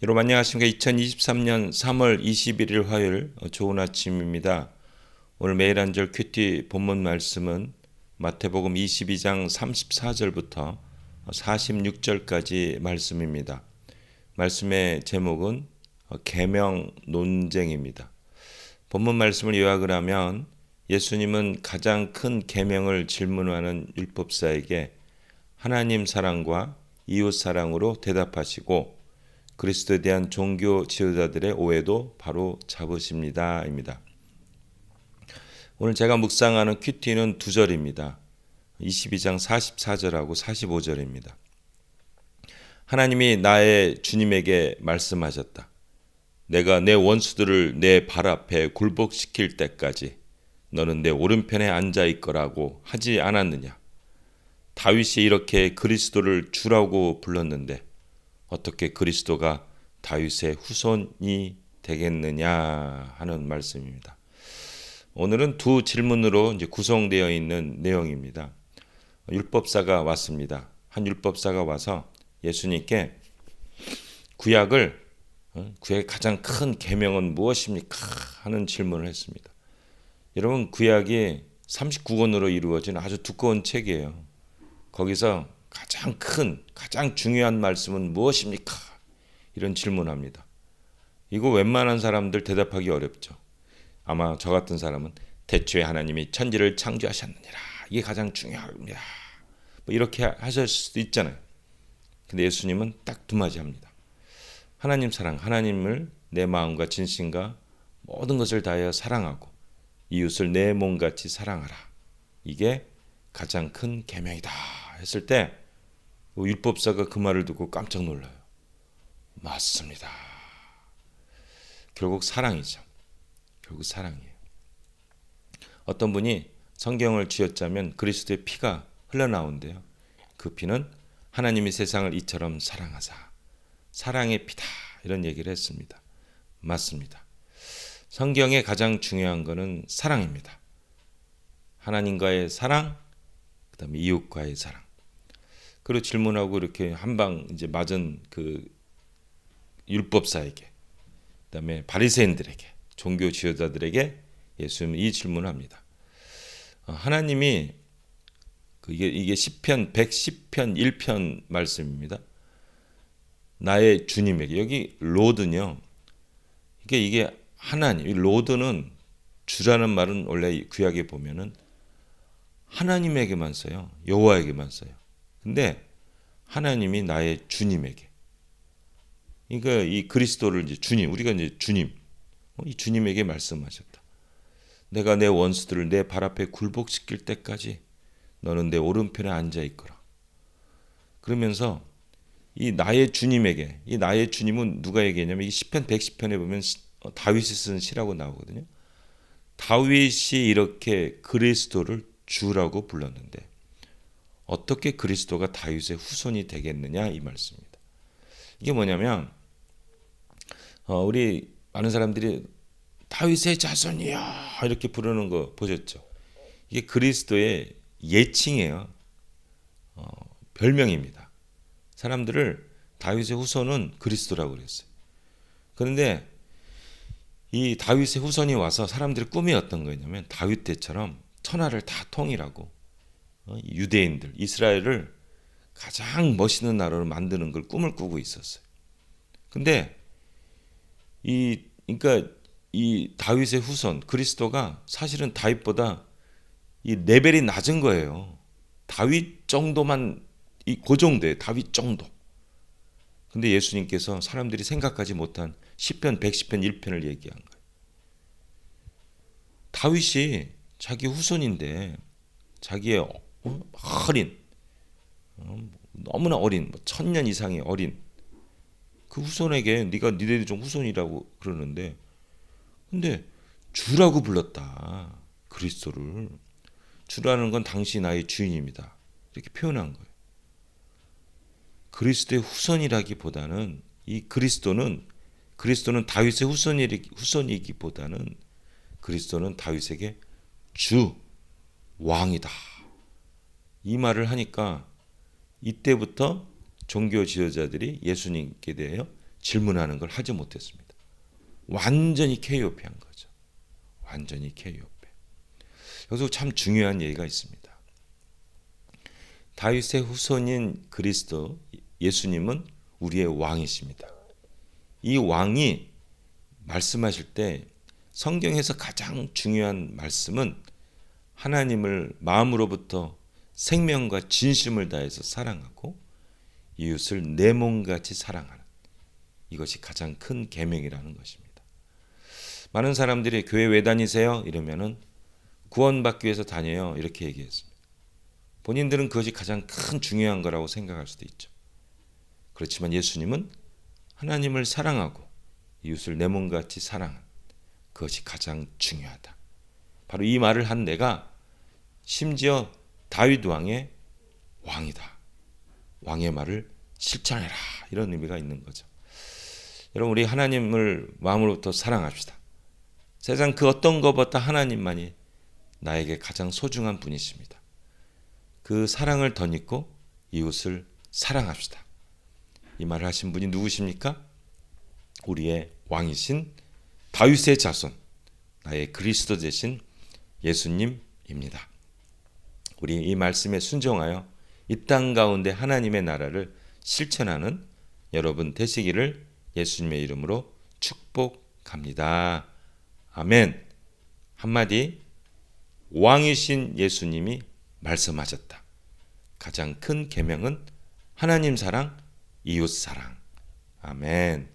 여러분 안녕하십니까. 2023년 3월 21일 화요일 좋은 아침입니다. 오늘 매일 한절 큐티 본문 말씀은 마태복음 22장 34절부터 46절까지 말씀입니다. 말씀의 제목은 계명 논쟁입니다. 본문 말씀을 요약을 하면 예수님은 가장 큰 계명을 질문하는 율법사에게 하나님 사랑과 이웃 사랑으로 대답하시고 그리스도에 대한 종교 지도자들의 오해도 바로 잡으십니다. 오늘 제가 묵상하는 큐티는 두 절입니다. 22장 44절하고 45절입니다. 하나님이 나의 주님에게 말씀하셨다. 내가 내 원수들을 내 발 앞에 굴복시킬 때까지 너는 내 오른편에 앉아 있거라고 하지 않았느냐. 다윗이 이렇게 그리스도를 주라고 불렀는데 어떻게 그리스도가 다윗의 후손이 되겠느냐 하는 말씀입니다. 오늘은 두 질문으로 이제 구성되어 있는 내용입니다. 율법사가 왔습니다. 한 율법사가 와서 예수님께 구약의 가장 큰 계명은 무엇입니까? 하는 질문을 했습니다. 여러분 구약이 39권으로 이루어진 아주 두꺼운 책이에요. 거기서 가장 중요한 말씀은 무엇입니까? 이런 질문합니다. 이거 웬만한 사람들 대답하기 어렵죠. 아마 저 같은 사람은 태초에 하나님이 천지를 창조하셨느니라. 이게 가장 중요합니다. 뭐 이렇게 하실 수도 있잖아요. 근데 예수님은 딱 두 마디 합니다. 하나님 사랑, 하나님을 내 마음과 진심과 모든 것을 다하여 사랑하고 이웃을 내 몸같이 사랑하라. 이게 가장 큰 계명이다 했을 때 율법사가 그 말을 듣고 깜짝 놀라요. 맞습니다. 결국 사랑이죠. 결국 사랑이에요. 어떤 분이 성경을 쥐어짜면 그리스도의 피가 흘러나온대요. 그 피는 하나님이 세상을 이처럼 사랑하사 사랑의 피다 이런 얘기를 했습니다. 맞습니다. 성경의 가장 중요한 것은 사랑입니다. 하나님과의 사랑, 그다음에 이웃과의 사랑. 그리고 질문하고 이렇게 한방 이제 맞은 그 율법사에게, 그다음에 바리새인들에게, 종교 지도자들에게 예수님은 이 질문을 합니다. 하나님이 이게 시편 110편 1편 말씀입니다. 나의 주님에게 여기 로드는요. 이게 하나님, 로드는 주라는 말은 원래 구약에 보면은 하나님에게만 써요. 여호와에게만 써요. 근데 하나님이 나의 주님에게. 그러니까 이 그리스도를 이제 주님, 우리가 이제 주님, 이 주님에게 말씀하셨다. 내가 내 원수들을 내 발 앞에 굴복시킬 때까지 너는 내 오른편에 앉아 있거라. 그러면서 이 나의 주님에게, 이 나의 주님은 누가 얘기했냐면 이 시편 110편에 보면 다윗이 쓴 시라고 나오거든요. 다윗이 이렇게 그리스도를 주라고 불렀는데 어떻게 그리스도가 다윗의 후손이 되겠느냐 이 말씀입니다. 이게 뭐냐면 우리 많은 사람들이 다윗의 자손이야 이렇게 부르는 거 보셨죠? 이게 그리스도의 예칭이에요. 별명입니다. 사람들을 다윗의 후손은 그리스도라고 그랬어요. 그런데 이 다윗의 후손이 와서 사람들의 꿈이 어떤 거였냐면 다윗 때처럼 천하를 다 통일하고 유대인들, 이스라엘을 가장 멋있는 나라로 만드는 걸 꿈을 꾸고 있었어요. 근데 그러니까 이 다윗의 후손 그리스도가 사실은 다윗보다 이 레벨이 낮은 거예요. 다윗 정도만 그 정도예요. 다윗 정도. 근데 예수님께서 사람들이 생각하지 못한 시편 110편 1편을 얘기한 거예요. 다윗이 자기 후손인데 자기의 어린 너무나 어린 1000년 이상의 어린 그 후손에게 네가 니네들 좀 후손이라고 그러는데 근데 주라고 불렀다. 그리스도를 주라는 건 당시 나의 주인입니다. 이렇게 표현한 거예요. 그리스도의 후손이라기보다는 이 그리스도는 다윗의 후손이기보다는 그리스도는 다윗에게 주 왕이다. 이 말을 하니까 이때부터 종교 지도자들이 예수님께 대하여 질문하는 걸 하지 못했습니다. 완전히 KOP한 거죠. 완전히 KOP. 여기서 참 중요한 얘기가 있습니다. 다윗의 후손인 그리스도 예수님은 우리의 왕이십니다. 이 왕이 말씀하실 때 성경에서 가장 중요한 말씀은 하나님을 마음으로부터 생명과 진심을 다해서 사랑하고 이웃을 내 몸같이 사랑하는, 이것이 가장 큰 계명이라는 것입니다. 많은 사람들이 교회 왜 다니세요? 이러면은 구원받기 위해서 다녀요, 이렇게 얘기했습니다. 본인들은 그것이 가장 큰 중요한 거라고 생각할 수도 있죠. 그렇지만 예수님은 하나님을 사랑하고 이웃을 내 몸같이 사랑하는, 그것이 가장 중요하다. 바로 이 말을 한 내가 심지어 다윗 왕의 왕이다. 왕의 말을 실천해라, 이런 의미가 있는 거죠. 여러분, 우리 하나님을 마음으로부터 사랑합시다. 세상 그 어떤 것보다 하나님만이 나에게 가장 소중한 분이십니다. 그 사랑을 덧입고 이웃을 사랑합시다. 이 말을 하신 분이 누구십니까? 우리의 왕이신 다윗의 자손, 나의 그리스도 되신 예수님입니다. 우리 이 말씀에 순종하여 이 땅 가운데 하나님의 나라를 실천하는 여러분 되시기를 예수님의 이름으로 축복합니다. 아멘. 한마디, 왕이신 예수님이 말씀하셨다. 가장 큰 계명은 하나님 사랑, 이웃 사랑. 아멘.